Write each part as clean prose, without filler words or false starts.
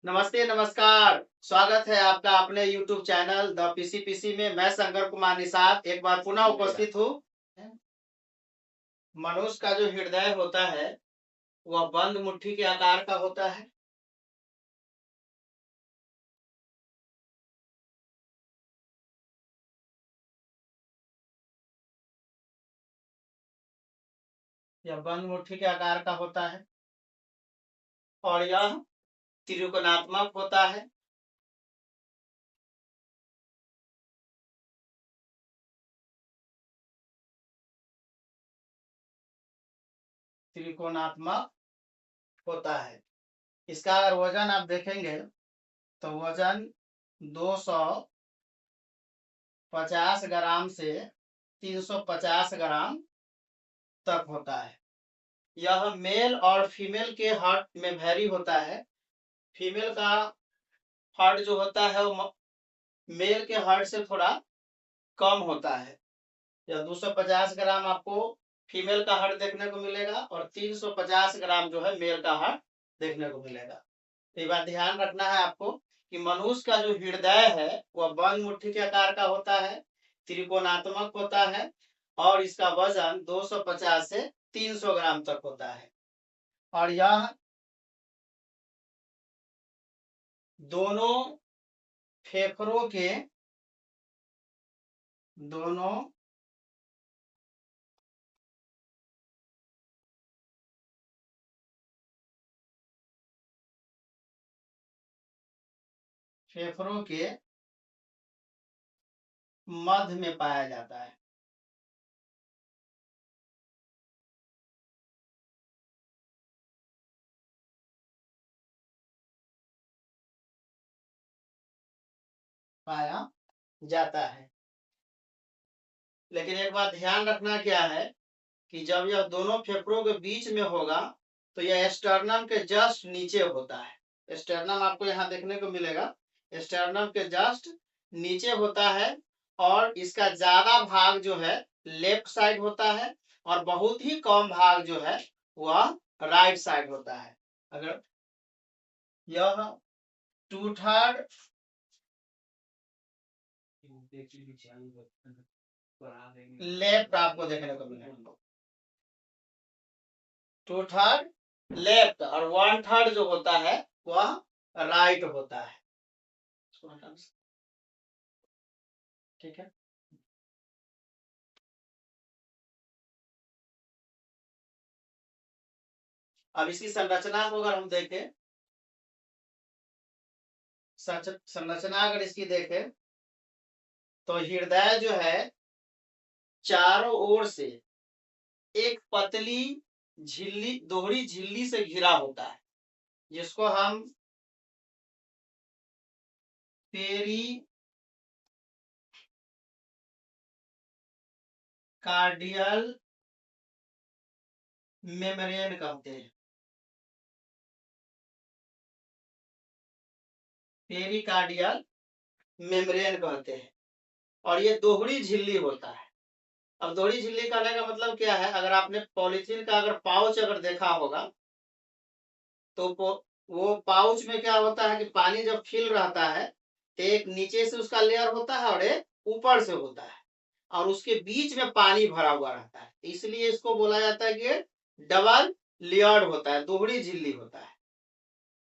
नमस्ते, नमस्कार। स्वागत है आपका अपने यूट्यूब चैनल द पीसीपीसी में। मैं शंकर कुमार निषाद एक बार पुनः उपस्थित हूँ। मनुष्य का जो हृदय होता है, वह बंद मुट्ठी के आकार का होता है। यह बंद मुट्ठी के आकार का होता है और यह त्रिकोणात्मक होता है। त्रिकोणात्मक होता है। इसका अगर वजन आप देखेंगे तो वजन 250 ग्राम से 350 ग्राम तक होता है। यह मेल और फीमेल के हार्ट में वैरी होता है। फीमेल का हार्ट जो होता है वो मेल के हार्ट से थोड़ा कम होता है। यह 250 ग्राम आपको फीमेल का हार्ट देखने को मिलेगा और 350 ग्राम जो है मेल का हार्ट देखने को मिलेगा। तो ये बात ध्यान रखना है आपको कि मनुष्य का जो हृदय है वह बंद मुट्ठी के आकार का होता है, त्रिकोणात्मक होता है और इसका वजन 250 से 300 ग्राम तक होता है। और यह दोनों फेफड़ों के दोनों फेफड़ों के मध्य में पाया जाता है। पाया जाता है। लेकिन एक बात ध्यान रखना क्या है कि जब यह दोनों फेफड़ों के बीच में होगा तो यह स्टर्नम के जस्ट नीचे होता है। स्टर्नम आपको यहाँ देखने को मिलेगा। स्टर्नम के जस्ट नीचे होता है और इसका ज्यादा भाग जो है लेफ्ट साइड होता है और बहुत ही कम भाग जो है वह राइट साइड होता है। अगर यह टू थर्ड लेफ्ट आपको देखने को मिलेगा। टू थर्ड लेफ्ट और वन थर्ड जो होता है वह राइट होता है। ठीक है। अब इसकी संरचना को अगर हम देखें, संरचना अगर इसकी देखें तो हृदय जो है चारों ओर से एक पतली झिल्ली, दोहरी झिल्ली से घिरा होता है, जिसको हम पेरी कार्डियल मेम्ब्रेन कहते हैं। पेरिकार्डियल मेम्ब्रेन कहते हैं और ये दोहरी झिल्ली होता है। अब दोहरी झिल्ली कहने का मतलब क्या है, अगर आपने पॉलीथीन का अगर पाउच अगर देखा होगा तो वो पाउच में क्या होता है कि पानी जब फिल रहता है तो एक नीचे से उसका लेयर होता है और एक ऊपर से होता है और उसके बीच में पानी भरा हुआ रहता है, इसलिए इसको बोला जाता है कि डबल लेयर्ड होता है, दोहरी झिल्ली होता है।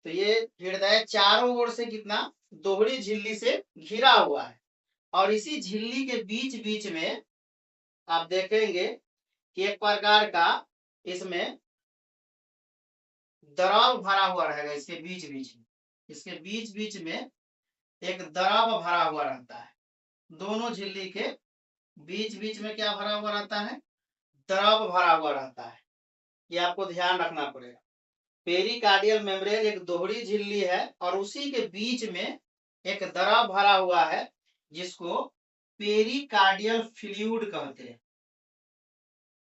तो ये हृदय चारों ओर से कितना दोहरी झिल्ली से घिरा हुआ है और इसी झिल्ली के बीच बीच में आप देखेंगे कि एक प्रकार का इसमें द्रव भरा हुआ रहेगा। इसके बीच बीच में, इसके बीच बीच में एक द्रव भरा हुआ रहता है। दोनों झिल्ली के बीच बीच में क्या भरा हुआ रहता है, द्रव भरा हुआ रहता है। ये आपको ध्यान रखना पड़ेगा। पेरिकार्डियल मेम्ब्रेन एक दोहरी झिल्ली है और उसी के बीच में एक द्रव भरा हुआ है जिसको पेरिकार्डियल फ्लूइड कहते हैं।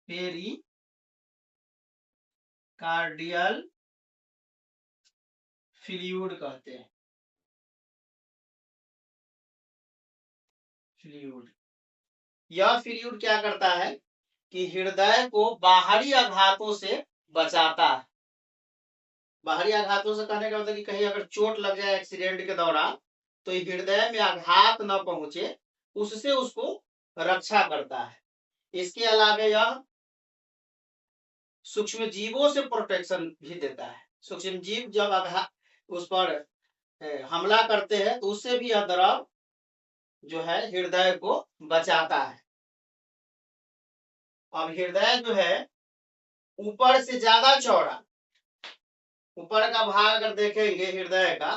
पेरिकार्डियल फ्लूइड कहते हैं। फ्लूइड, यह फ्लूइड क्या करता है कि हृदय को बाहरी आघातों से बचाता है। बाहरी आघातों से कहने का मतलब कि कहीं अगर चोट लग जाए एक्सीडेंट के दौरान, तो हृदय में आघात न पहुंचे, उससे उसको रक्षा करता है। इसके अलावा यह सूक्ष्म जीवों से प्रोटेक्शन भी देता है। सूक्ष्म जीव जब आघात उस पर हमला करते हैं तो उससे भी यह द्रव जो है हृदय को बचाता है। अब हृदय जो है ऊपर से ज्यादा चौड़ा, ऊपर का भाग अगर देखेंगे हृदय का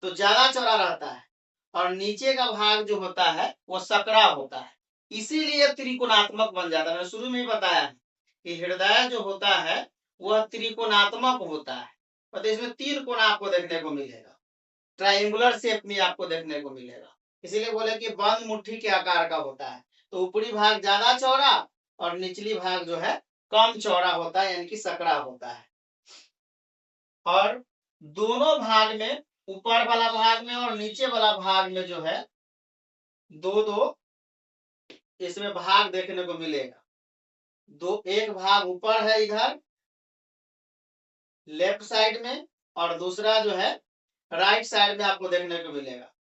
तो ज्यादा चौड़ा रहता है, और नीचे का भाग जो होता है वो सकरा होता है, इसीलिए त्रिकोणात्मक बन जाता है। मैंने शुरू में ही बताया है कि हृदय जो होता है वह त्रिकोणात्मक होता है, मतलब इसमें तीन कोण आपको देखने को मिलेगा, ट्रायंगुलर शेप में आपको देखने को मिलेगा। इसीलिए बोले कि बंद मुट्ठी के आकार का होता है। तो ऊपरी भाग ज्यादा चौड़ा और निचली भाग जो है कम चौड़ा होता है, यानी कि सकरा होता है। और दोनों भाग में, ऊपर वाला भाग में और नीचे वाला भाग में जो है दो दो इसमें भाग देखने को मिलेगा। दो, एक भाग ऊपर है इधर लेफ्ट साइड में, और दूसरा जो है राइट साइड में आपको देखने को मिलेगा।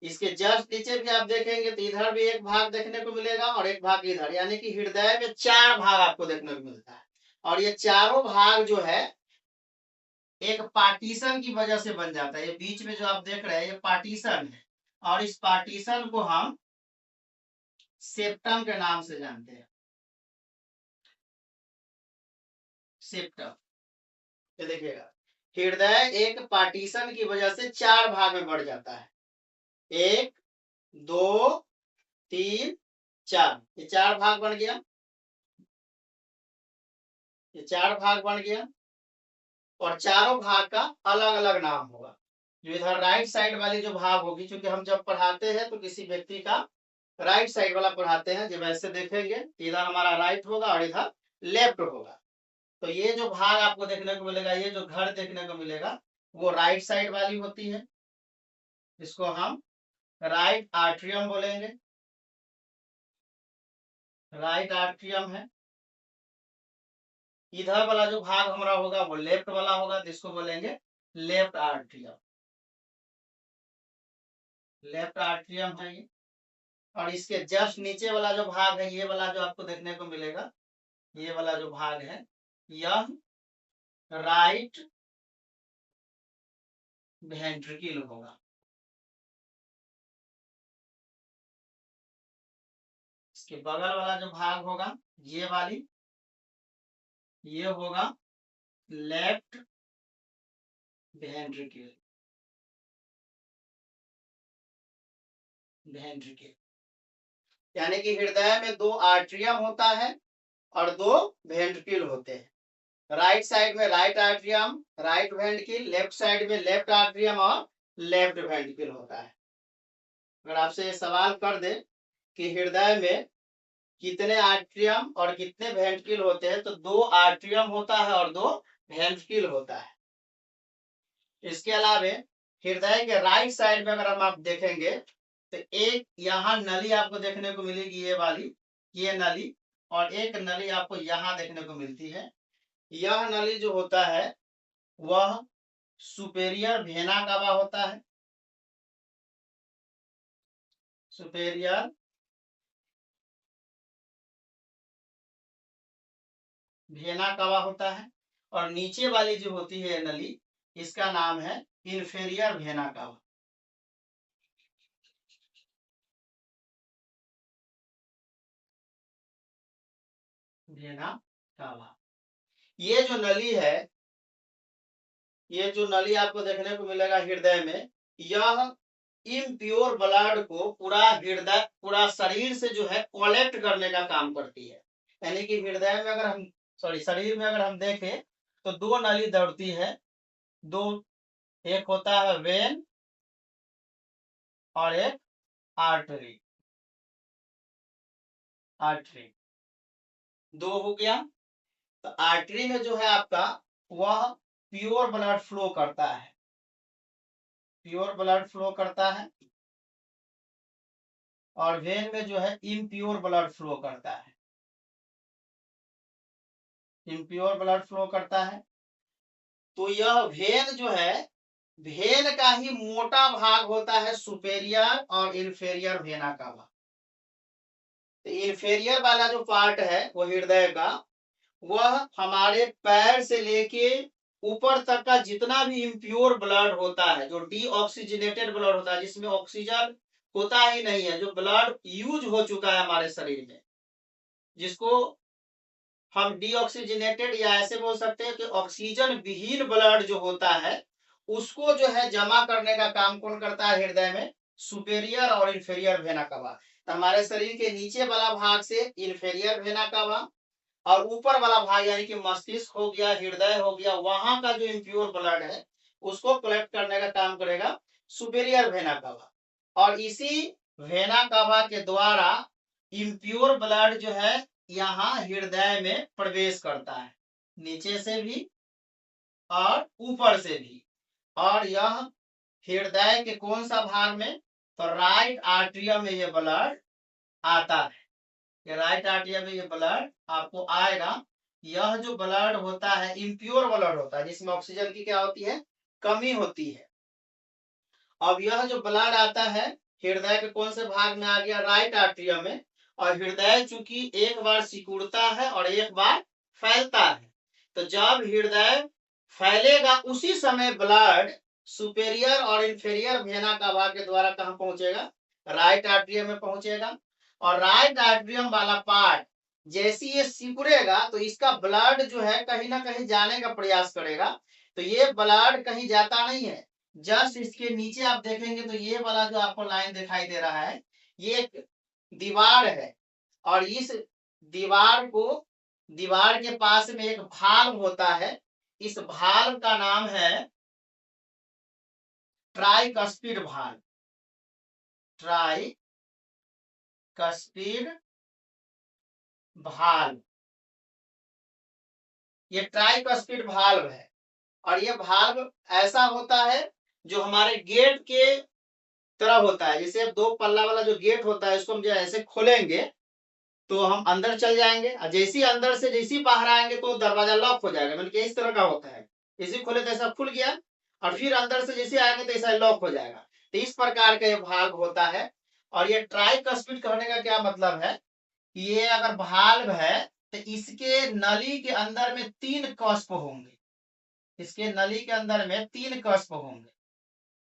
इसके जस्ट नीचे भी आप देखेंगे तो इधर भी एक भाग देखने को मिलेगा और एक भाग इधर, यानी कि हृदय में चार भाग आपको देखने को मिलता है। और ये चारों भाग जो है एक पार्टीशन की वजह से बन जाता है। ये बीच में जो आप देख रहे हैं ये पार्टीशन है, और इस पार्टीशन को हम सेप्टम के नाम से जानते हैं। सेप्टम, ये देखिएगा हृदय एक पार्टीशन की वजह से चार भाग में बढ़ जाता है। एक, दो, तीन, चार, ये चार भाग बन गया, ये चार भाग बन गया। और चारों भाग का अलग अलग नाम होगा। जो इधर राइट साइड वाली जो भाग होगी, क्योंकि हम जब पढ़ाते हैं तो किसी व्यक्ति का राइट साइड वाला पढ़ाते हैं, जब ऐसे देखेंगे इधर हमारा राइट होगा और इधर लेफ्ट होगा। तो ये जो भाग आपको देखने को मिलेगा, ये जो घर देखने को मिलेगा, वो राइट साइड वाली होती है। इसको हम राइट आर्ट्रियम बोलेंगे, राइट आर्ट्रियम है। इधर वाला जो भाग हमारा होगा वो लेफ्ट वाला होगा, जिसको बोलेंगे लेफ्ट आर्ट्रियम। लेफ्ट आर्ट्रियम है ये। और इसके जस्ट नीचे वाला जो भाग है, ये वाला जो आपको देखने को मिलेगा, ये वाला जो भाग है यह राइट वेंट्रिकल होगा। इसके बगल वाला जो भाग होगा, ये वाली, ये होगा लेफ्ट वेंट्रिकल। वेंट्रिकल यानी कि हृदय में दो आर्ट्रियम होता है और दो वेंट्रिकल होते हैं। राइट साइड में right atrium, right ventricle, left side में लेफ्ट आर्ट्रियम और लेफ्ट वेंट्रिकल होता है। अगर आपसे ये सवाल कर दे कि हृदय में कितने आर्ट्रियम और कितने वेंट्रिकल होते हैं, तो दो आर्ट्रियम होता है और दो वेंट्रिकल होता है। इसके अलावा हृदय के राइट साइड में अगर हम आप देखेंगे तो एक यहाँ नली आपको देखने को मिलेगी, ये वाली, ये नली, और एक नली आपको यहाँ देखने को मिलती है। यह नली जो होता है वह सुपेरियर वेना कावा होता है। सुपेरियर वेना कावा होता है। और नीचे वाली जो होती है नली, इसका नाम है inferior vena cava. Vena cava, ये जो नली है, ये जो नली आपको देखने को मिलेगा हृदय में, यह इम्प्योर ब्लड को पूरा हृदय, पूरा शरीर से जो है कलेक्ट करने का काम करती है। यानी कि हृदय में अगर हम, सॉरी, शरीर में अगर हम देखें तो दो नली दौड़ती है। दो, एक होता है वेन और एक आर्टरी। आर्टरी दो हो गया। तो आर्टरी में जो है आपका वह प्योर ब्लड फ्लो करता है, प्योर ब्लड फ्लो करता है। और वेन में जो है इम्प्योर ब्लड फ्लो करता है, इम्प्योर ब्लड फ्लो करता है। तो यह वेन जो है, वेन का ही मोटा भाग होता है सुपेरियर और इंफेरियर वेना का भाग। तो इंफेरियर वाला जो पार्ट है वो हृदय का, वह हमारे पैर से लेके ऊपर तक का जितना भी इम्प्योर ब्लड होता है, जो डीऑक्सीजनेटेड ब्लड होता है, जिसमें ऑक्सीजन होता ही नहीं है, जो ब्लड यूज हो चुका है हमारे शरीर में, जिसको हम डीऑक्सीजनेटेड या ऐसे बोल सकते हैं कि ऑक्सीजन विहीन ब्लड जो होता है, उसको जो है जमा करने का काम कौन करता है हृदय में? सुपेरियर और इंफेरियर वेना कवा। तो हमारे शरीर के नीचे वाला भाग से इंफेरियर वेना कवा, और ऊपर वाला भाग यानी कि मस्तिष्क हो गया, हृदय हो गया, वहां का जो इम्प्योर ब्लड है उसको कलेक्ट करने का काम करेगा सुपेरियर वेना कवा। और इसी वेना कवा के द्वारा इम्प्योर ब्लड जो है यहाँ हृदय में प्रवेश करता है, नीचे से भी और ऊपर से भी। और यह हृदय के कौन सा भाग में? तो राइट आर्टरियम में ये ब्लड आता है। ये राइट आर्टरियम में ये ब्लड आपको आएगा। यह जो ब्लड होता है इम्प्योर ब्लड होता है, जिसमें ऑक्सीजन की क्या होती है? कमी होती है। अब यह जो ब्लड आता है हृदय के कौन से भाग में आ गया? राइट आर्टरियम में। और हृदय चूंकि एक बार सिकुड़ता है और एक बार फैलता है, तो जब हृदय फैलेगा उसी समय ब्लड सुपेरियर और इंफेरियर वेना कवा के द्वारा कहां पहुंचेगा? राइट आर्टरियम में पहुंचेगा। और राइट आर्टरियम वाला पार्ट जैसे ये सिकुड़ेगा तो इसका ब्लड जो है कहीं ना कहीं जाने का प्रयास करेगा। तो ये ब्लड कहीं जाता नहीं है, जस्ट इसके नीचे आप देखेंगे तो ये वाला जो आपको लाइन दिखाई दे रहा है, ये एक दीवार है। और इस दीवार के पास में एक भाल्व होता है। इस भाल्व का नाम है ट्राइकस्पिड भाल्व। ट्राइकस्पिड भाल्व, ये ट्राइकस्पिड भाल्व है। और ये भाल्व ऐसा होता है जो हमारे गेट के तरह होता है। जैसे अब दो पल्ला वाला जो गेट होता है, इसको हम जो ऐसे खोलेंगे तो हम अंदर चल जाएंगे, और जैसे ही अंदर से जैसे ही बाहर आएंगे तो दरवाजा लॉक हो जाएगा। मतलब इस तरह का होता है, जैसे खोले तो ऐसा खुल गया, और फिर अंदर से जैसे आएंगे तो ऐसा लॉक हो जाएगा। तो इस प्रकार का ये भाल्व होता है। और ये ट्राइकस्पिड कहने का क्या मतलब है? ये अगर भाल्व है तो इसके नली के अंदर में 3 कस्प होंगे। इसके नली के अंदर में 3 कस्प होंगे,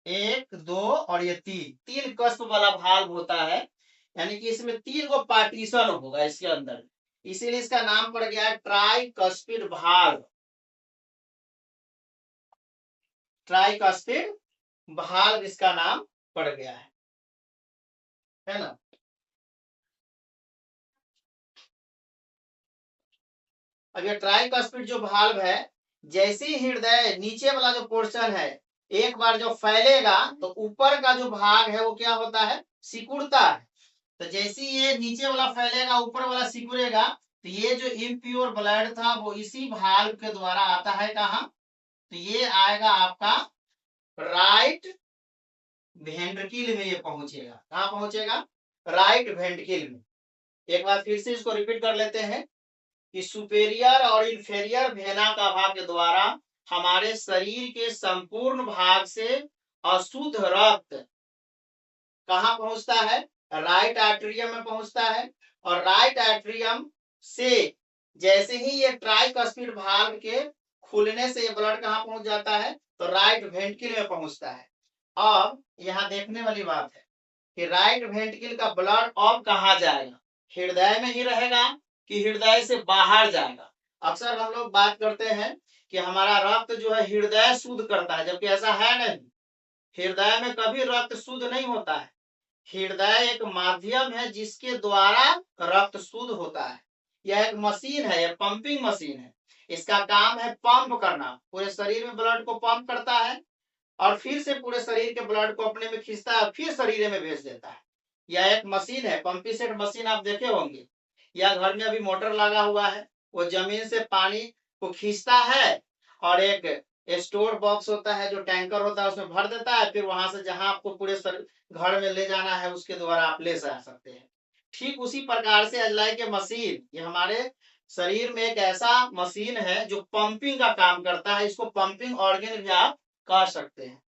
1 2 और ये 3 कस्प वाला भाल्व होता है। यानी कि इसमें 3 को पार्टीशन होगा इसके अंदर, इसीलिए इसका नाम पड़ गया है ट्राइकस्पिड भाल्व। ट्राइकस्पिड भाल्व इसका नाम पड़ गया है ना। अब ये ट्राइकस्पिड जो भाल्व है, जैसे ही हृदय नीचे वाला जो पोर्शन है एक बार जो फैलेगा तो ऊपर का जो भाग है वो क्या होता है? सिकुड़ता है। तो जैसे ये नीचे वाला फैलेगा ऊपर वाला सिकुड़ेगा, तो ये जो इम्प्योर ब्लड था वो इसी भाल्व के द्वारा आता है कहाँ? तो ये आएगा आपका राइट वेंट्रिकल में, ये पहुंचेगा। कहाँ पहुंचेगा? राइट वेंट्रिकल में। एक बार फिर से इसको रिपीट कर लेते हैं कि सुपेरियर और इंफेरियर वेना कवा के द्वारा हमारे शरीर के संपूर्ण भाग से अशुद्ध रक्त कहाँ पहुंचता है? राइट आर्टरियम में पहुंचता है। और राइट आर्टरियम से जैसे ही ये ट्राइकस्पिड भाल्व के खुलने से ये ब्लड कहाँ पहुंच जाता है? तो राइट वेंट्रिकल में पहुंचता है। अब यहाँ देखने वाली बात है कि राइट वेंट्रिकल का ब्लड अब कहाँ जाएगा? हृदय में ही रहेगा कि हृदय से बाहर जाएगा? अक्सर हम लोग बात करते हैं कि हमारा रक्त जो है हृदय शुद्ध करता है, जबकि ऐसा है नहीं। हृदय में कभी रक्त शुद्ध नहीं होता है। हृदय एक माध्यम है जिसके द्वारा रक्त शुद्ध होता है। यह एक मशीन है, यह पंपिंग मशीन है। इसका काम है पंप करना, पूरे शरीर में ब्लड को पंप करता है और फिर से पूरे शरीर के ब्लड को अपने में खींचता है, फिर शरीर में भेज देता है। यह एक मशीन है, पंपी सेट मशीन आप देखे होंगे, या घर में अभी मोटर लगा हुआ है, वो जमीन से पानी को खींचता है और एक स्टोर बॉक्स होता है जो टैंकर होता है उसमें भर देता है, फिर वहां से जहां आपको पूरे घर में ले जाना है उसके द्वारा आप ले जा सकते हैं। ठीक उसी प्रकार से अजलाई के मशीन ये हमारे शरीर में एक ऐसा मशीन है जो पंपिंग का काम करता है, इसको पंपिंग ऑर्गन भी आप कह सकते हैं।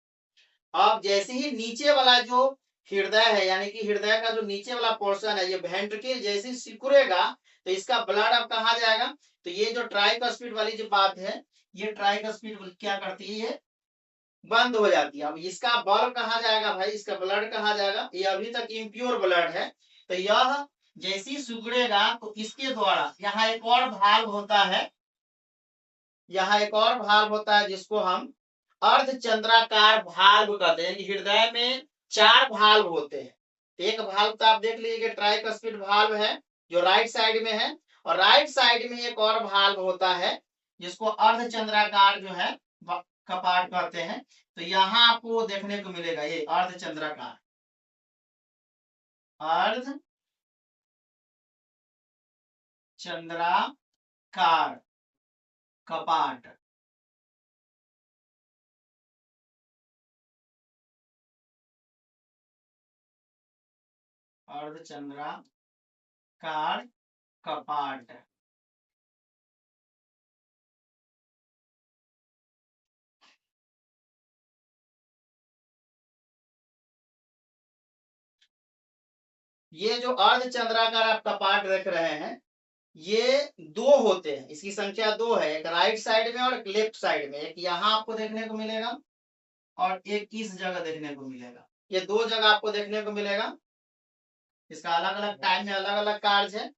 अब जैसे ही नीचे वाला जो हृदय है, यानी कि हृदय का जो नीचे वाला पोर्शन है, ये वेंट्रिकल जैसे ही सिकुड़ेगा तो इसका ब्लड अब कहाँ जाएगा, तो ये जो ट्राइकस्पिड वाली जो बात है, ये ट्राइकस्पिड क्या करती है, ये बंद हो जाती है। अब इसका बल्ब कहाँ जाएगा भाई, इसका ब्लड कहाँ जाएगा, ये अभी तक इम्प्योर ब्लड है, तो यह जैसे ही सिकुड़ेगा तो इसके द्वारा यहाँ एक और भाल्व होता है, यहाँ एक और भाल्व होता है जिसको हम अर्धचंद्राकार भाल्व कहते हैं। हृदय में 4 भाल्व होते हैं। एक भाल्व तो आप देख लीजिए ट्राइकस्पिड भाल्व है जो राइट साइड में है, और राइट साइड में एक और भाल्व होता है जिसको अर्धचंद्राकार जो है कपाट कहते हैं। तो यहाँ आपको देखने को मिलेगा ये अर्धचंद्राकार, अर्धचंद्राकार कपाट। अर्धचंद्राकार कपाट। ये जो अर्धचंद्राकार आप कपाट देख रहे हैं, ये 2 होते हैं, इसकी संख्या 2 है, एक राइट साइड में और एक लेफ्ट साइड में। एक यहाँ आपको देखने को मिलेगा और एक इस जगह देखने को मिलेगा। ये 2 जगह आपको देखने को मिलेगा। इसका अलग अलग टाइम में अलग अलग कार्य है।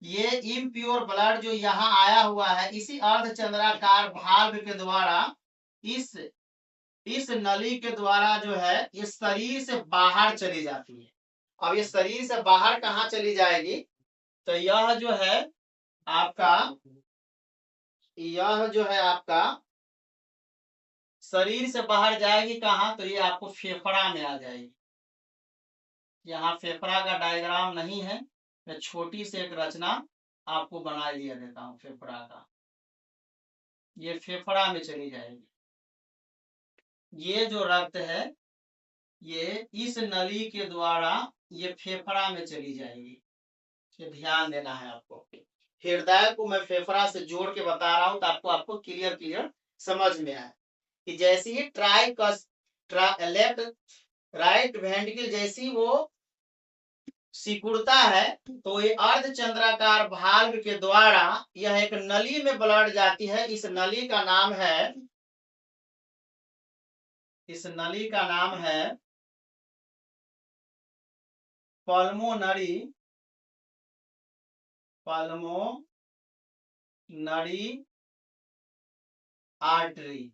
ये इम्प्योर ब्लड जो यहाँ आया हुआ है, इसी अर्धचंद्राकार भाल्व के द्वारा इस नली के द्वारा जो है ये शरीर से बाहर चली जाती है। अब ये शरीर से बाहर कहाँ चली जाएगी, तो यह जो है आपका शरीर से बाहर जाएगी कहाँ, तो ये आपको फेफड़ा में आ जाएगी। यहाँ फेफड़ा का डायग्राम नहीं है, मैं छोटी सी एक रचना आपको बना लिया देता हूँ फेफड़ा का। ये फेफड़ा में चली जाएगी। ये जो रक्त है ये इस नली के द्वारा ये फेफड़ा में चली जाएगी। ये ध्यान देना है आपको। हृदय को मैं फेफड़ा से जोड़ के बता रहा हूँ तो आपको क्लियर समझ में आए कि जैसे ही लेफ्ट राइट वेंट्रिकल जैसी वो सिकुड़ता है तो ये अर्धचंद्राकार भाल्व के द्वारा यह एक नली में ब्लड जाती है। इस नली का नाम है पल्मोनरी आर्टरी।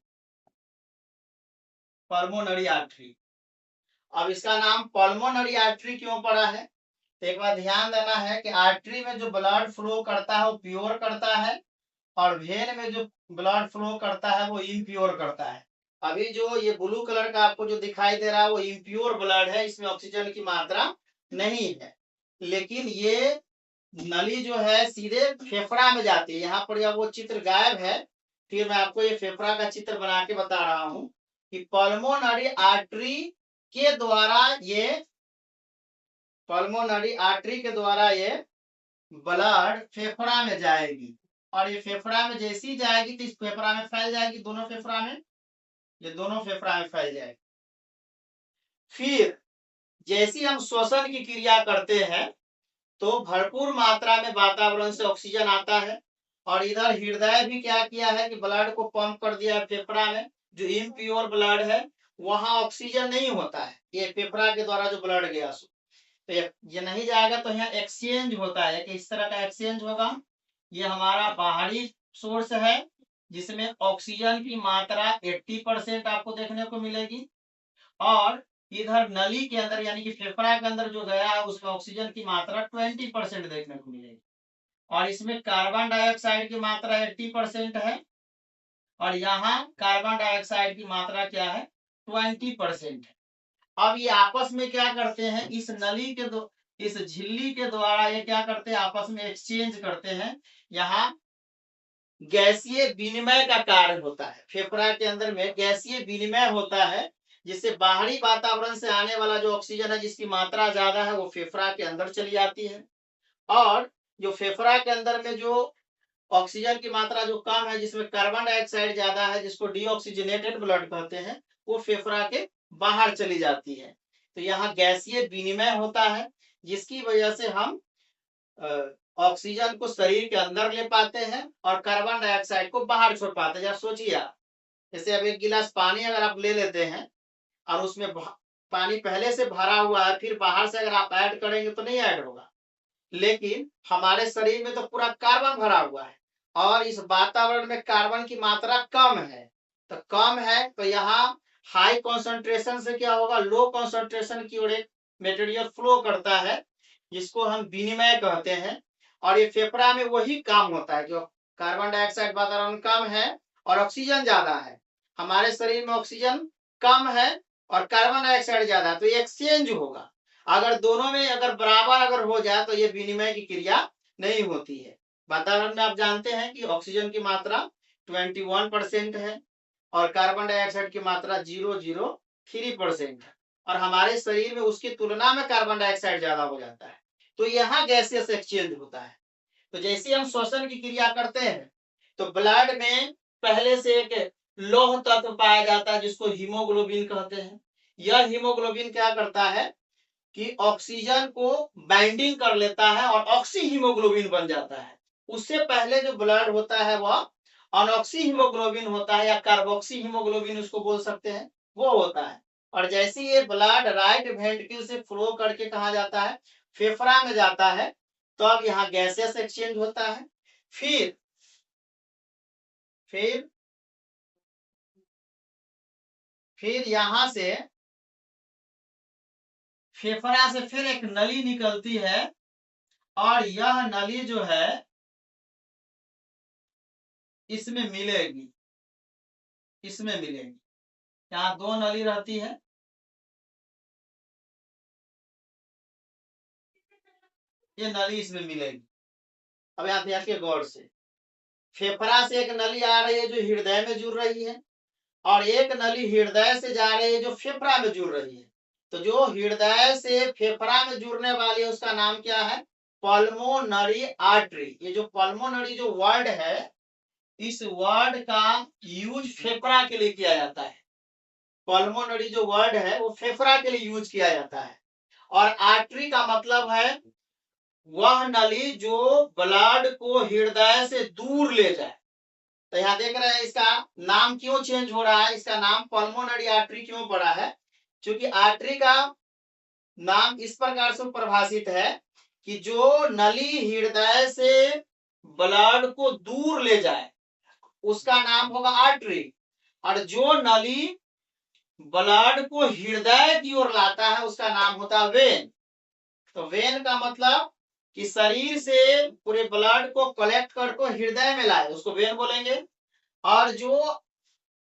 Pulmonary artery. अब इसका नाम पल्मोनरी आर्टरी क्यों पड़ा है, तो एक बार ध्यान देना है कि आर्टरी में जो ब्लड फ्लो करता है वो प्योर करता है, और वेन में जो ब्लड फ्लो करता है वो इम्प्योर करता है। अभी जो ये ब्लू कलर का आपको जो दिखाई दे रहा है वो इम्प्योर ब्लड है, इसमें ऑक्सीजन की मात्रा नहीं है। लेकिन ये नली जो है सीधे फेफड़ा में जाती है। यहाँ पर वो चित्र गायब है, फिर मैं आपको ये फेफड़ा का चित्र बना के बता रहा हूँ कि पल्मोनरी आर्टरी के द्वारा ये ब्लड फेफड़ा में जाएगी, और ये फेफड़ा में जैसी जाएगी तो इस फेफड़ा में फैल जाएगी, दोनों फेफड़ा में, ये दोनों फेफड़ा में फैल जाएगी। फिर जैसी हम श्वसन की क्रिया करते हैं तो भरपूर मात्रा में वातावरण से ऑक्सीजन आता है, और इधर हृदय भी क्या किया है कि ब्लड को पंप कर दिया है फेफड़ा में। जो इम्प्योर ब्लड है वहां ऑक्सीजन नहीं होता है, ये फेफड़ा के द्वारा जो ब्लड गया तो ये नहीं जाएगा, तो यहाँ एक्सचेंज होता है कि इस तरह का एक्सचेंज होगा। ये हमारा बाहरी सोर्स है जिसमें ऑक्सीजन की मात्रा 80% आपको देखने को मिलेगी, और इधर नली के अंदर यानी कि फेफड़ा के अंदर जो गया है उसमें ऑक्सीजन की मात्रा 20% देखने को मिलेगी, और इसमें कार्बन डाइऑक्साइड की मात्रा 80% है, और यहाँ कार्बन डाइऑक्साइड की मात्रा क्या है 20% है। अब ये आपस में क्या करते हैं, इस झिल्ली के द्वारा ये क्या करते हैं, आपस में एक्सचेंज करते हैं। यहाँ गैसीय विनिमय का कार्य होता है, फेफड़ा के अंदर में गैसीय विनिमय होता है, जिससे बाहरी वातावरण से आने वाला जो ऑक्सीजन है जिसकी मात्रा ज्यादा है वो फेफड़ा के अंदर चली जाती है, और जो फेफड़ा के अंदर में जो ऑक्सीजन की मात्रा जो कम है, जिसमें कार्बन डाइऑक्साइड ज्यादा है, जिसको डीऑक्सीजनेटेड ब्लड कहते हैं, वो फेफड़ा के बाहर चली जाती है। तो यहाँ गैसीय विनिमय होता है, जिसकी वजह से हम ऑक्सीजन को शरीर के अंदर ले पाते हैं और कार्बन डाइऑक्साइड को बाहर छोड़ पाते हैं। जरा सोचिए आप, जैसे अब एक गिलास पानी अगर आप ले लेते हैं और उसमें पानी पहले से भरा हुआ है, फिर बाहर से अगर आप ऐड करेंगे तो नहीं ऐड होगा। लेकिन हमारे शरीर में तो पूरा कार्बन भरा हुआ है और इस वातावरण में कार्बन की मात्रा कम है। तो कम है तो यहाँ हाई कॉन्सेंट्रेशन से क्या होगा, लो कॉन्सेंट्रेशन की ओर एक मटेरियल फ्लो करता है, जिसको हम विनिमय कहते हैं। और ये फेफड़ा में वही काम होता है, जो कार्बन डाइऑक्साइड वातावरण कम है और ऑक्सीजन ज्यादा है। हमारे शरीर में ऑक्सीजन कम है और कार्बन डाइऑक्साइड ज्यादा है, तो ये एक्सचेंज होगा। अगर दोनों में अगर बराबर अगर हो जाए तो ये विनिमय की क्रिया नहीं होती है। वातावरण में आप जानते हैं कि ऑक्सीजन की मात्रा 21% है और कार्बन डाइऑक्साइड की मात्रा 0.03% है, और हमारे शरीर में उसकी तुलना में कार्बन डाइऑक्साइड ज्यादा हो जाता है। तो यहाँ गैसेस एक्सचेंज होता है। तो जैसे हम श्वसन की क्रिया करते हैं तो ब्लड में पहले से एक लौह तत्व पाया जाता है, जिसको हीमोग्लोबिन कहते हैं। यह हीमोग्लोबिन क्या करता है कि ऑक्सीजन को बाइंडिंग कर लेता है और ऑक्सी हीमोग्लोबिन बन जाता है। उससे पहले जो ब्लड होता है वह अनऑक्सी हीमोग्लोबिन होता है, या कार्बोक्सी हीमोग्लोबिन उसको बोल सकते हैं, वो होता है। और जैसे ये ब्लड राइट वेंट्रिकल से फ्लो करके कहा जाता है, फेफड़ा में जाता है, तो अब यहाँ गैसेस एक्सचेंज होता है। फिर फिर फिर यहां से फेफड़ा से फिर एक नली निकलती है, और यह नली जो है इसमें मिलेगी, इसमें मिलेगी। यहाँ दो नली रहती है, ये नली इसमें मिलेगी। अब यहाँ देखिए गौर से, फेफड़ा से एक नली आ रही है जो हृदय में जुड़ रही है, और एक नली हृदय से जा रही है जो फेफड़ा में जुड़ रही है। तो जो हृदय से फेफड़ा में जुड़ने वाली है उसका नाम क्या है, पल्मोनरी आर्टरी। ये जो पल्मोनरी जो वर्ड है, इस वर्ड का यूज फेफड़ा के लिए किया जाता है। पल्मोनरी जो वर्ड है वो फेफड़ा के लिए यूज किया जाता है। और आर्टरी का मतलब है वह नली जो ब्लड को हृदय से दूर ले जाए। तो यहाँ देख रहे हैं इसका नाम क्यों चेंज हो रहा है, इसका नाम पल्मोनरी आर्टरी क्यों पड़ा है, क्योंकि आर्टरी का नाम इस प्रकार से परिभाषित है कि जो नली हृदय से ब्लड को दूर ले जाए उसका नाम होगा आर्टरी, और जो नली ब्लड को हृदय की ओर लाता है उसका नाम होता है वेन। तो वेन का मतलब कि शरीर से पूरे ब्लड को कलेक्ट करके हृदय में लाए, उसको वेन बोलेंगे। और जो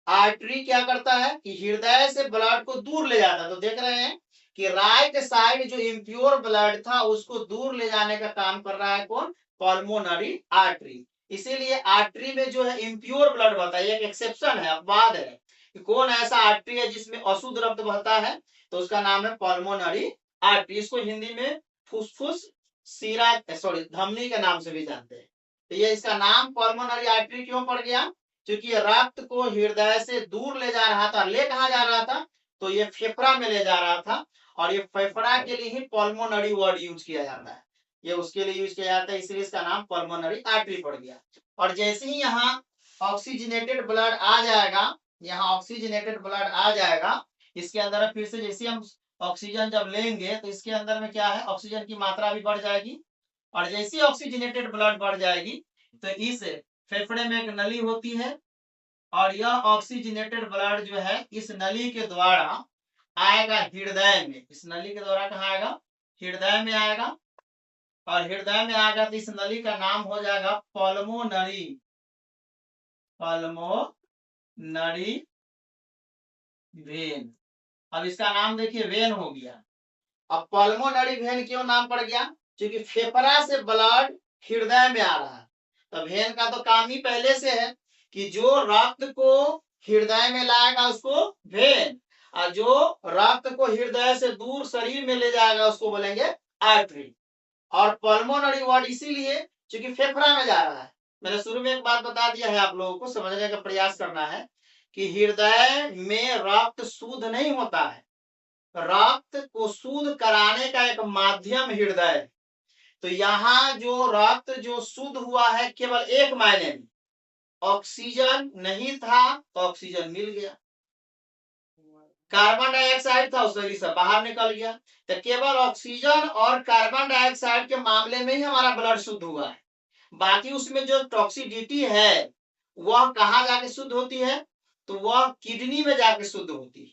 आर्टरी क्या करता है कि हृदय से ब्लड को दूर ले जाता है। तो देख रहे हैं कि राइट साइड जो इम्प्योर ब्लड था उसको दूर ले जाने का काम कर रहा है कौन, पल्मोनरी आर्टरी। इसीलिए आर्टरी में जो है इम्प्योर ब्लड बहता है, एक एक्सेप्शन है, अपवाद है कि कौन ऐसा आर्टरी है जिसमें अशुद्ध रक्त बहता है, तो उसका नाम है पल्मोनरी आर्टरी। इसको हिंदी में फुसफुस सीरा सॉरी धमनी के नाम से भी जानते हैं। तो ये इसका नाम पल्मोनरी आर्टरी क्यों पड़ गया, क्योंकि रक्त को हृदय से दूर ले जा रहा था। ले कहाँ जा रहा था, तो ये फेफड़ा में ले जा रहा था, और ये फेफड़ा के लिए ही पल्मोनरी वर्ड यूज किया जाता है, ये उसके लिए यूज किया जाता है, इसलिए इसका नाम पल्मोनरी आर्टरी पड़ गया। और जैसे ही यहाँ ऑक्सीजनेटेड ब्लड आ जाएगा, यहाँ ऑक्सीजनेटेड ब्लड आ जाएगा, इसके अंदर फिर से जैसे हम ऑक्सीजन जब लेंगे तो इसके अंदर में क्या है, ऑक्सीजन की मात्रा भी बढ़ जाएगी, और जैसे ऑक्सीजनेटेड ब्लड बढ़ जाएगी तो इस फेफड़े में एक नली होती है, और यह ऑक्सीजनेटेड ब्लड जो है इस नली के द्वारा आएगा हृदय में। इस नली के द्वारा कहाँ आएगा, हृदय में आएगा, और हृदय में आएगा तो इस नली का नाम हो जाएगा पल्मोनरी, पल्मोनरी वेन। अब इसका नाम देखिए वेन हो गया। अब पल्मोनरी वेन क्यों नाम पड़ गया, क्योंकि फेफड़ा से ब्लड हृदय में आ रहा है। तो वेन का तो काम ही पहले से है कि जो रक्त को हृदय में लाएगा उसको वेन, और जो रक्त को हृदय से दूर शरीर में ले जाएगा उसको बोलेंगे आर्टरी। और पल्मोनरी वर्ड इसीलिए क्योंकि फेफड़ा में जा रहा है, मैंने शुरू में एक बात बता दिया है, आप लोगों को समझने का प्रयास करना है कि हृदय में रक्त शुद्ध नहीं होता है, रक्त को शुद्ध कराने का एक माध्यम हृदय है। तो यहाँ जो रक्त जो शुद्ध हुआ है केवल एक मायने में, ऑक्सीजन नहीं था तो ऑक्सीजन मिल गया, कार्बन डाइऑक्साइड था उस शरीर से बाहर निकल गया, तो केवल ऑक्सीजन और कार्बन डाइऑक्साइड के मामले में ही हमारा ब्लड शुद्ध हुआ है। बाकी उसमें जो टॉक्सिडिटी है वह कहाँ जाके शुद्ध होती है, तो वह किडनी में जाके शुद्ध होती है,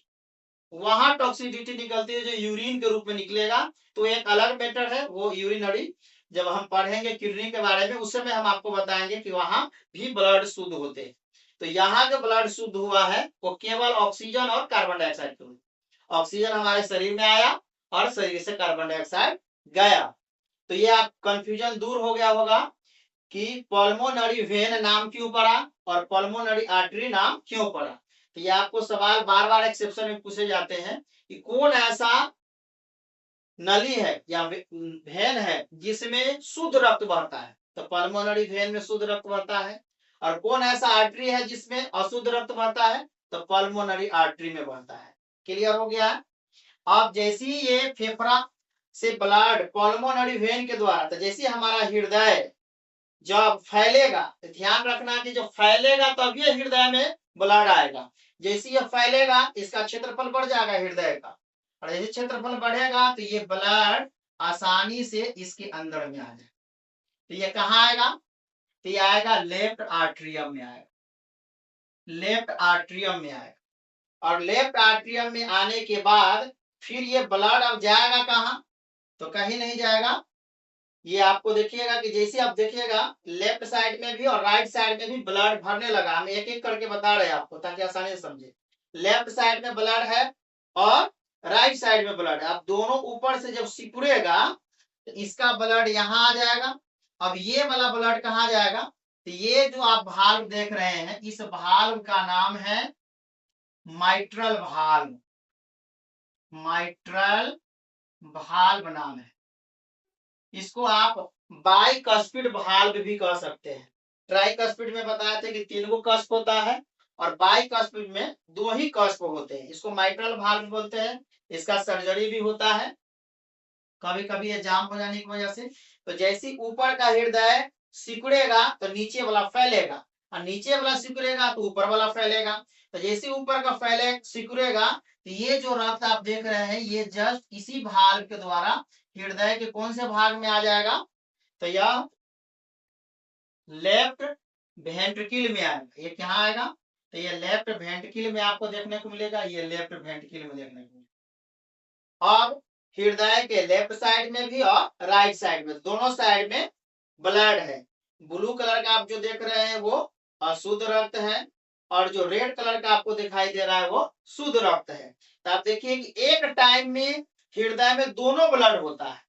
वहां टॉक्सिडिटी निकलती है जो यूरिन के रूप में निकलेगा। तो एक अलग मैटर है वो यूरिनरी, जब हम पढ़ेंगे किडनी के बारे में उस समय हम आपको बताएंगे कि वहां भी ब्लड शुद्ध होते हैं। तो यहाँ जो ब्लड शुद्ध हुआ है वो केवल ऑक्सीजन और कार्बन डाइऑक्साइड के रूप, ऑक्सीजन हमारे शरीर में आया और शरीर से कार्बन डाइऑक्साइड गया। तो ये आप कंफ्यूजन दूर हो गया होगा कि पल्मोनरी वेन नाम क्यों पड़ा और पल्मोनरी आर्टरी नाम क्यों पड़ा। तो ये आपको सवाल बार बार एक्सेप्शन में पूछे जाते हैं कि कौन ऐसा नली है या वेन है जिसमें शुद्ध रक्त बहता है, तो पल्मोनरी वेन में शुद्ध रक्त बहता है। और कौन ऐसा आर्टरी है जिसमें अशुद्ध रक्त बहता है, तो पल्मोनरी आर्टरी में बहता है। क्लियर हो गया है। अब जैसे ही ये फेफड़ा से ब्लड पल्मोनरी वेन के द्वारा, तो जैसे हमारा हृदय जब फैलेगा, तो ध्यान रखना कि जब फैलेगा तब ये हृदय में ब्लड आएगा। जैसे ये फैलेगा इसका क्षेत्रफल बढ़ जाएगा हृदय का, और जैसे क्षेत्रफल बढ़ेगा तो ये ब्लड आसानी से इसके अंदर में आ जाएगा। तो ये कहाँ आएगा, तो ये आएगा लेफ्ट आर्ट्रियम में आएगा, लेफ्ट आर्ट्रियम में आएगा। और लेफ्ट आर्ट्रियम में आने के बाद फिर ये ब्लड अब जाएगा कहाँ, तो कहीं नहीं जाएगा। ये आपको देखिएगा कि जैसे आप देखिएगा लेफ्ट साइड में भी और राइट साइड में भी ब्लड भरने लगा। हम एक एक करके बता रहे हैं आपको ताकि आसानी से समझे। लेफ्ट साइड में ब्लड है और राइट साइड में ब्लड है। अब दोनों ऊपर से जब सिकुड़ेगा तो इसका ब्लड यहाँ आ जाएगा। अब ये वाला ब्लड कहाँ जाएगा, तो ये जो आप भाल्व देख रहे हैं इस भाल्व का नाम है माइट्रल भाल्व, माइट्रल भाल्व नाम है। इसको आप बाइकस्पिड भाल्व भी कह सकते हैं। ट्राइकस्पिड में बताए थे कि 3 गो कस्प होता है और बाइकस्पिड में 2 ही कस्प होते हैं। इसको माइट्रल भाल्व बोलते हैं। इसका सर्जरी भी होता है कभी कभी ये जाम हो जाने की वजह से। तो जैसे ऊपर का हृदय सिकुड़ेगा तो नीचे वाला फैलेगा, और नीचे वाला सिकुड़ेगा तो ऊपर वाला फैलेगा। तो जैसे ऊपर का फैले सिकुड़ेगा तो ये जो रक्त आप देख रहे हैं ये जस्ट इसी भाल्व के द्वारा हृदय के कौन से भाग में आ जाएगा, तो यह लेफ्ट वेंट्रिकल में आएगा। ये कहाँ आएगा, तो ये लेफ्ट वेंट्रिकल में आपको देखने को मिलेगा, ये लेफ्ट वेंट्रिकल में देखने को मिलेगा। अब हृदय के लेफ्ट साइड में भी और राइट साइड में दोनों साइड में ब्लड है। ब्लू कलर का आप जो देख रहे हैं वो अशुद्ध रक्त है, और जो रेड कलर का आपको दिखाई दे रहा है वो शुद्ध रक्त है। तो आप देखिए कि एक टाइम में हृदय में दोनों ब्लड होता है,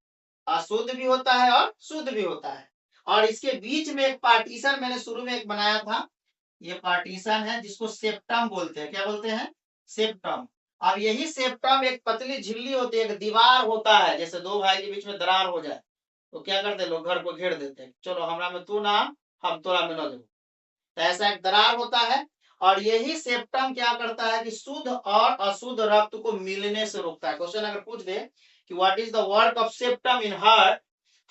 अशुद्ध भी होता है और शुद्ध भी होता है। और इसके बीच में एक पार्टीशन मैंने शुरू में एक बनाया था, ये पार्टीशन है जिसको सेप्टम बोलते हैं। क्या बोलते हैं, सेप्टम। अब यही सेप्टम एक पतली झिल्ली होती है, एक दीवार होता है, जैसे 2 भाई के बीच में दरार हो जाए तो क्या करते हैं लोग, घर को घेर देते हैं, चलो हमरा में तू ना हम तोरा में न दो। तो ऐसा एक दरार होता है, और यही सेप्टम क्या करता है कि शुद्ध और अशुद्ध रक्त को मिलने से रोकता है। क्वेश्चन अगर पूछ दे कि what is the work of septum in heart,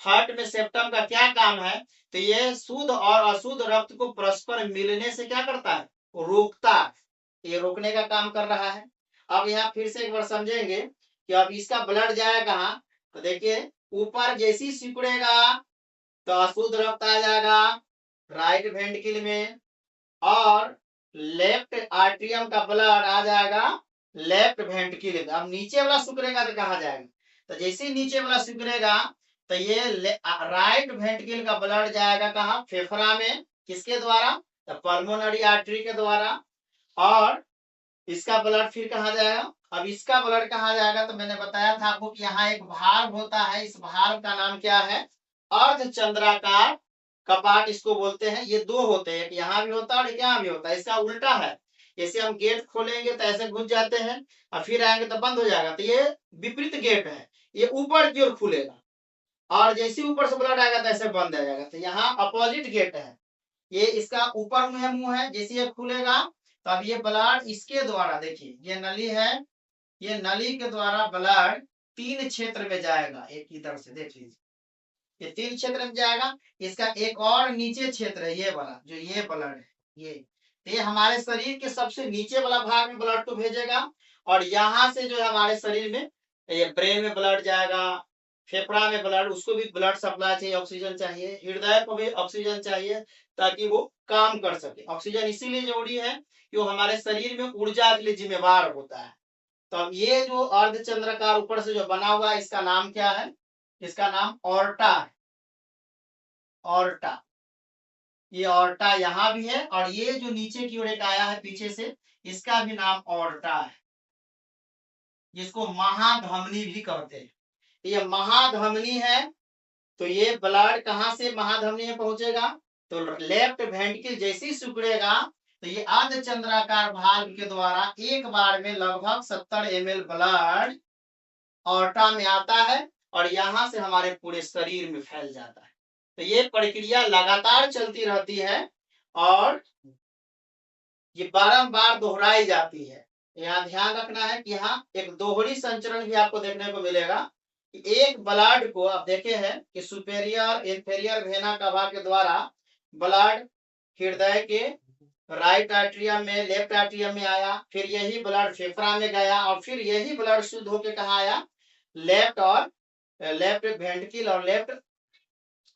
heart में सेप्टम का क्या काम है, तो ये शुद्ध और अशुद्ध रक्त को परस्पर मिलने से क्या करता है, रोकता है। ये रोकने का काम कर रहा है। अब यहाँ फिर से एक बार समझेंगे कि अब इसका ब्लड जाए कहाँ, तो देखिए ऊपर जैसी सिकुड़ेगा तो अशुद्ध रक्त आ जाएगा राइट वेंट्रिकल में, और लेफ्ट आर्ट्रियम का ब्लड आ जाएगा लेफ्ट वेंट्रिकल में। अब नीचे वाला सिकुड़ेगा तो कहाँ जाएगा, तो जैसे ही नीचे वाला सिकुड़ेगा तो ये राइट वेंट्रिकल का ब्लड जाएगा कहाँ, फेफड़ा में। किसके द्वारा, तो पल्मोनरी आर्टरी के द्वारा। और इसका ब्लड फिर कहाँ जाएगा, अब इसका ब्लड कहाँ जाएगा, तो मैंने बताया था आपको कि यहाँ एक भाल्व होता है। इस भाल्व का नाम क्या है, अर्धचंद्राकार कपाट इसको बोलते हैं। ये 2 होते हैं, एक यहाँ भी होता है और एक यहाँ भी होता है। इसका उल्टा है, जैसे हम गेट खोलेंगे तो ऐसे घुस जाते हैं और फिर आएंगे तो बंद हो जाएगा, तो ये विपरीत गेट है। ये ऊपर की ओर खुलेगा और जैसे ऊपर से ब्लड आएगा तो ऐसे बंद आ जाएगा। तो यहाँ अपोजिट गेट है, ये इसका ऊपर में मुंह है, जैसे ये खुलेगा तो अब ये ब्लड इसके द्वारा, देखिए ये नली है, ये नली के द्वारा ब्लड 3 क्षेत्र में जाएगा। एक इधर से देख लीजिए, ये 3 क्षेत्र में जाएगा। इसका एक और नीचे क्षेत्र है, ये वाला जो ये ब्लड है, ये हमारे शरीर के सबसे नीचे वाला भाग में ब्लड को भेजेगा। और यहाँ से जो है हमारे शरीर में ये ब्रेन में ब्लड जाएगा, फेफड़ा में ब्लड, उसको भी ब्लड सप्लाई चाहिए, ऑक्सीजन चाहिए, हृदय को भी ऑक्सीजन चाहिए ताकि वो काम कर सके। ऑक्सीजन इसीलिए जरूरी है कि वो हमारे शरीर में ऊर्जा के लिए जिम्मेवार होता है। तो अब ये जो अर्धचंद्राकार ऊपर से जो बना हुआ है, इसका नाम क्या है? इसका नाम ऑर्टा है। ऑर्टा, ये ऑर्टा यहाँ भी है, और ये जो नीचे की ओर एक आया है पीछे से, इसका भी नाम ऑर्टा है, जिसको महाधमनी भी कहते हैं। ये महाधमनी है, तो ये ब्लड कहाँ से महाधमनी में पहुंचेगा? तो लेफ्ट वेंट्रिकल जैसे ही सिकुड़ेगा तो ये अर्धचंद्राकार भाग के द्वारा एक बार में लगभग 70 ml ब्लड ऑर्टा में आता है, और यहाँ से हमारे पूरे शरीर में फैल जाता है। तो ये प्रक्रिया लगातार चलती रहती है, और ये बारंबार दोहराई जाती है। यहाँ ध्यान रखना है कि यहाँ एक दोहरी संचरण भी आपको देखने को मिलेगा। कि एक ब्लड को आप देखे हैं कि सुपेरियर इंफेरियर वेना कवा के द्वारा ब्लड हृदय के राइट एट्रियम में, लेफ्ट एट्रियम में आया, फिर यही ब्लड फेफड़ा में गया, और फिर यही ब्लड शुद्ध होके कहाँ आया? लेफ्ट वेंट्रिकल और लेफ्ट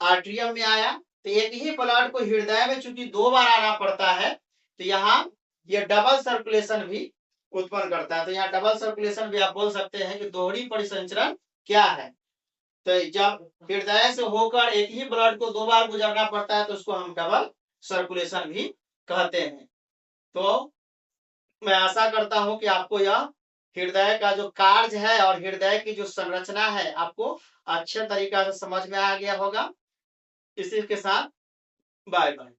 आर्ट्रियम में आया। तो एक ही ब्लड को हृदय में चूंकि 2 बार आना पड़ता है, तो यहाँ ये डबल सर्कुलेशन भी उत्पन्न करता है। तो यहाँ डबल सर्कुलेशन भी आप बोल सकते हैं कि दोहरी परिसंचरण क्या है। तो जब हृदय से होकर एक ही ब्लड को 2 बार गुजरना पड़ता है तो उसको हम डबल सर्कुलेशन भी कहते हैं। तो मैं आशा करता हूं कि आपको यह हृदय का जो कार्य है और हृदय की जो संरचना है आपको अच्छे तरीका से समझ में आ गया होगा। इसी के साथ बाय बाय।